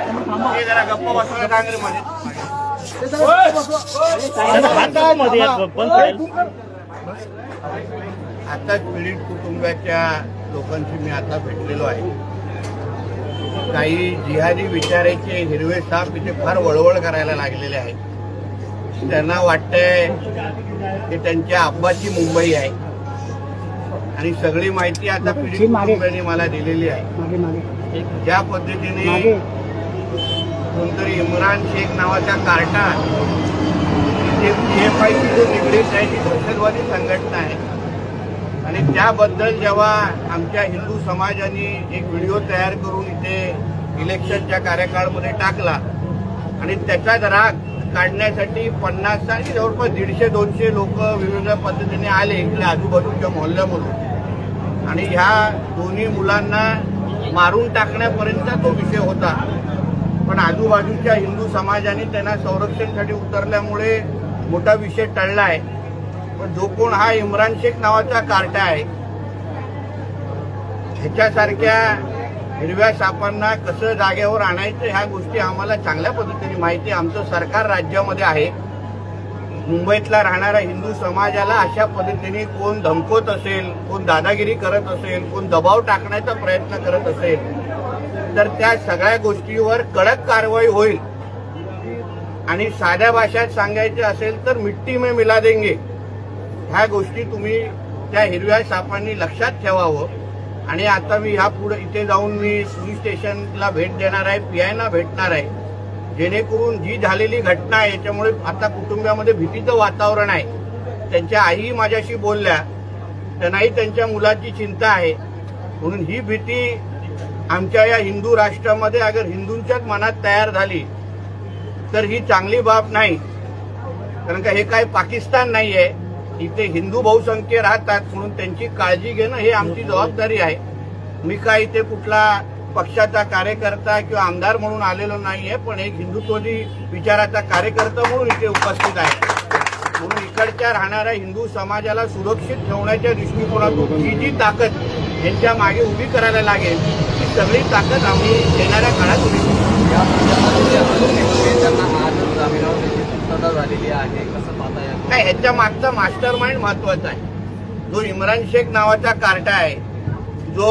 जरा गप्प बसवा काँग्रेसमध्ये आताच पीडित कुटुंबाच्या लोकांशी मी आता भेटलेलो आहे. काही जिहादी विचाराचे हिरवे साप इथे फार वळवळ करायला लागलेले आहेत. त्यांना वाटतंय की त्यांच्या आब्बाची मुंबई आहे आणि सगळी माहिती आता पीडित कुटुंबाने मला दिलेली आहे. ज्या पद्धतीने कोणतरी इम्रान शेख नावाचा कार्टा PFIशी जो निगडीत आहे ती दहशतवादी संघटना आहे आणि त्याबद्दल जेव्हा आमच्या हिंदू समाजाने एक व्हिडिओ तयार करून इथे इलेक्शनच्या कार्यकाळामध्ये टाकला आणि त्याचा राग काढण्यासाठी 50 आणि जवळपास 150-200 लोक वेगवेगळ्या पद्धतीने आले इकडे आजूबाजूच्या मोहल्ल्यामधून आणि ह्या दोन्ही मुलांना मारून टाकण्यापर्यंत तो विषय होता. पण आजूबाजूच्या हिंदू समाजाने त्यांना संरक्षणासाठी उतरल्यामुळे मोठा विषय टळला आहे. पण जो कोण हा इम्रान शेख नावाचा कार्टा आहे ह्याच्यासारख्या हिरव्या सापांना कसं जागेवर आणायचं ह्या गोष्टी आम्हाला चांगल्या पद्धतीने माहिती आहे. आमचं सरकार राज्यामध्ये आहे. मुंबईतला राहणारा हिंदू समाजाला अशा पद्धतीने कोण धमकवत असेल, कोण दादागिरी करत असेल, कोण दबाव टाकण्याचा प्रयत्न करत असेल तर त्या सगळ्या गोष्टीवर कडक कारवाई होईल. आणि साध्या भाषेत सांगायचे असेल तर मिट्टी में मिला देंगे ह्या गोष्टी तुम्ही त्या हिरव्या सापांनी लक्षात ठेवावं. आणि आता मी ह्या पुढे इथे जाऊन मी पोलीस स्टेशनला भेट देणार आहे, PIना भेटणार आहे, जेणेकरून जी झालेली घटना आहे याच्यामुळे आता कुटुंबामध्ये भीतीचं वातावरण आहे. त्यांच्या आई माझ्याशी बोलल्या, त्यांनाही त्यांच्या मुलाची चिंता आहे. म्हणून ही भीती आमच्या या हिंदू राष्ट्रामध्ये अगर हिंदूंच्याच मनात तयार झाली तर ही चांगली बाब नाही. कारण का हे काय पाकिस्तान नाही आहे. इथे हिंदू बहुसंख्य राहतात म्हणून त्यांची काळजी घेणं हे आमची जबाबदारी आहे. मी काय इथे कुठला पक्षाचा कार्यकर्ता किंवा आमदार म्हणून आलेलो नाहीये, पण एक हिंदुत्ववादी विचाराचा कार्यकर्ता म्हणून इथे उपस्थित आहे. म्हणून इकडच्या राहणाऱ्या हिंदू समाजाला सुरक्षित ठेवण्याच्या दृष्टिकोनातून ही जी ताकद यांच्या मागे उभी करायला लागेल ती सगळी ताकद आम्ही येणाऱ्या काळात उभी करू. नाही, ह्याच्या मागचा मास्टर माइंड महत्वाचा आहे. जो इम्रान शेख नावाचा कार्टा आहे जो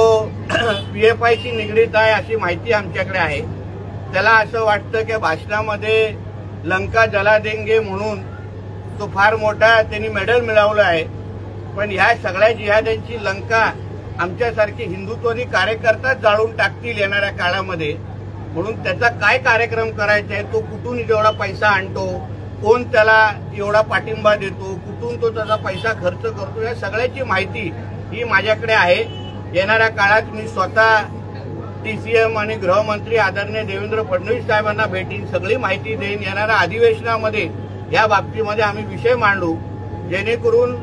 PFIशी निगडीत आहे अशी माहिती आमच्याकडे आहे. त्याला असं वाटतं की भाषणामध्ये लंका जला देंगे म्हणून तो फार मोठा त्यांनी मेडल मिळवलं आहे. पण ह्या सगळ्या जिहाद्यांची लंका आमच्यासारखे हिंदुत्ववादी कार्यकर्ताच जाळून टाकतील येणाऱ्या काळामध्ये. म्हणून त्याचा काय कार्यक्रम करायचा आहे, तो कुठून एवढा पैसा आणतो, कोण त्याला एवढा पाठिंबा देतो, कुठून तो त्याचा पैसा खर्च करतो, या सगळ्याची माहिती ही माझ्याकडे आहे. येणाऱ्या काळात मी स्वतः TCM आणि गृहमंत्री आदरणीय देवेंद्र फडणवीस साहेबांना भेटीन, सगळी माहिती देईन. येणाऱ्या अधिवेशनामध्ये या बाबतीमध्ये आम्ही विषय मांडू जेणेकरून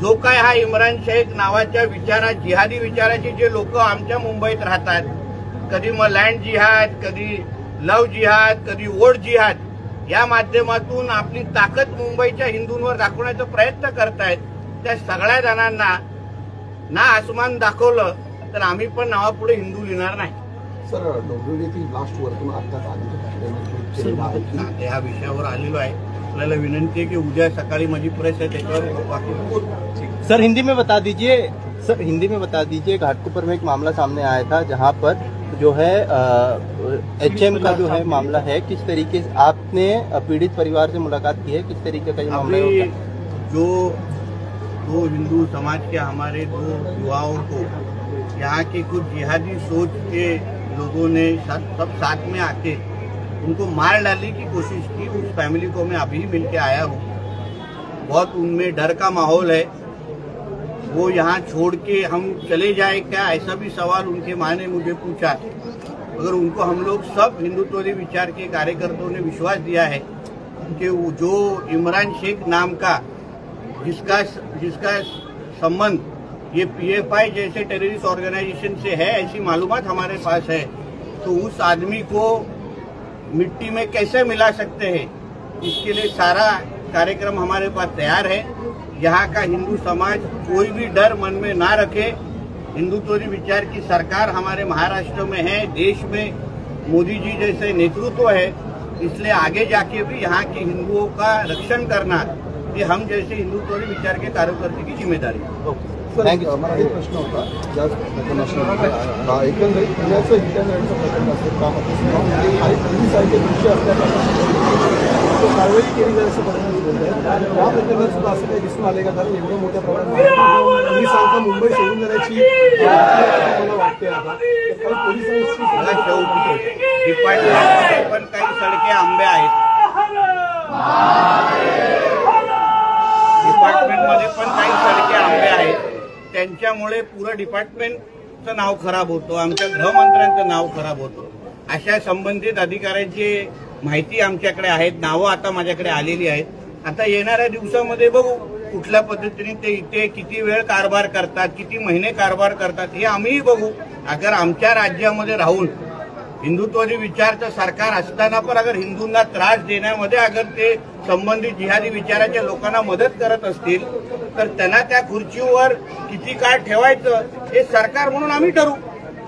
जो काय हा इम्रान शेख नावाच्या विचारात जिहादी विचाराचे जे लोक आमच्या मुंबईत राहतात, कधी मग लँड जिहाद, कधी लव जिहाद, कधी वोट जिहाद या माध्यमातून आपली ताकद मुंबईच्या हिंदूंवर दाखवण्याचा प्रयत्न करतायत. त्या सगळ्या जणांना ना आसमान दाखवलं तर आम्ही पण नावापुढे हिंदू लिहिणार नाही. सर, डोंबिवलीतील लास्ट वर्तून आता ह्या विषयावर आलेलो आहे. आपल्याला विनंती है कि उद्या सकाळी माझी प्रेस है त्याच्यावर बाकी. सर हिंदी में बता दीजिए घाटकोपर में एक मामला सामने आया था जहां पर जो है HM का जो है मामला है, किस तरीके से आपने पीड़ित परिवार से मुलाकात की है, किस तरीके का ये मामला है? जो दो हिंदू समाज के हमारे 2 युवाओं को यहाँ के कुछ जिहादी सोच के लोगों ने सब साथ में आके उनको मार डालने की कोशिश की. उस फैमिली को मैं अभी मिलके आया हूँ. बहुत उनमें डर का माहौल है. वो यहाँ छोड़ के हम चले जाए क्या, ऐसा भी सवाल उनके माँ ने मुझे पूछा. अगर उनको हम लोग सब हिंदुत्ववादी विचार के कार्यकर्ताओं ने विश्वास दिया है कि जो इमरान शेख नाम का जिसका संबंध ये PFI जैसे टेररिस्ट ऑर्गेनाइजेशन से है, ऐसी मालूमात हमारे पास है, तो उस आदमी को मिट्टी में कैसे मिला सकते हैं, इसके लिए सारा कार्यक्रम हमारे पास तैयार है. यहाँ का हिंदू समाज कोई भी डर मन में ना रखे. हिंदुत्ववादी विचार की सरकार हमारे महाराष्ट्र में है, देश में मोदी जी जैसे नेतृत्व है, इसलिए आगे जाके भी यहाँ के हिंदुओं का रक्षण करना ये हम जैसे हिंदुत्ववादी विचार के कार्यकर्ते की जिम्मेदारी है. सर, मला एक प्रश्न होता ज्या प्रकरणाशी एकंदरीत पुण्याचं इंटरनेटचं प्रकरण असेल कामाचं आणि पोलिसांचे दृश्य असल्याचं कारवाई केली जाईल असं फडणवीस बोलत आहेत. या प्रकरणात सुद्धा असं काही दिसून आले का? कारण एवढं मोठ्या प्रमाणात पोलिसांचा मुंबई सोडून जाण्याची मला वाटते आता काही पोलिसांची मला शेवटी डिपार्टमेंटमध्ये पण काही सडके आंबे आहेत. डिपार्टमेंटमध्ये पण काही सडके आंबे आहेत. त्यांच्यामुळे पुरं डिपार्टमेंटचं नाव खराब होतं, आमच्या गृहमंत्र्यांचं नाव खराब होतं. अशा संबंधित अधिकाऱ्यांची माहिती आमच्याकडे आहेत, नावं आता माझ्याकडे आलेली आहेत. आता येणाऱ्या दिवसामध्ये बघू कुठल्या पद्धतीने ते इथे किती वेळ कारभार करतात, किती महिने कारभार करतात हे आम्हीही बघू. अगर आमच्या राज्यामध्ये राहून हिंदुत्वादी विचारचं सरकार असताना पण अगर हिंदूंना त्रास देण्यामध्ये अगर ते संबंधित जिहादी विचाराच्या लोकांना मदत करत असतील तर त्यांना त्या खुर्चीवर किती काळ ठेवायचं हे सरकार म्हणून आम्ही ठरवू.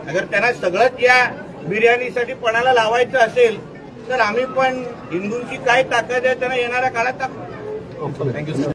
अगर त्यांना सगळंच या बिर्याणीसाठी पणाला लावायचं असेल तर आम्ही पण हिंदूंची काय ताकद आहे त्यांना येणाऱ्या काळात दाखवू. Thank you sir.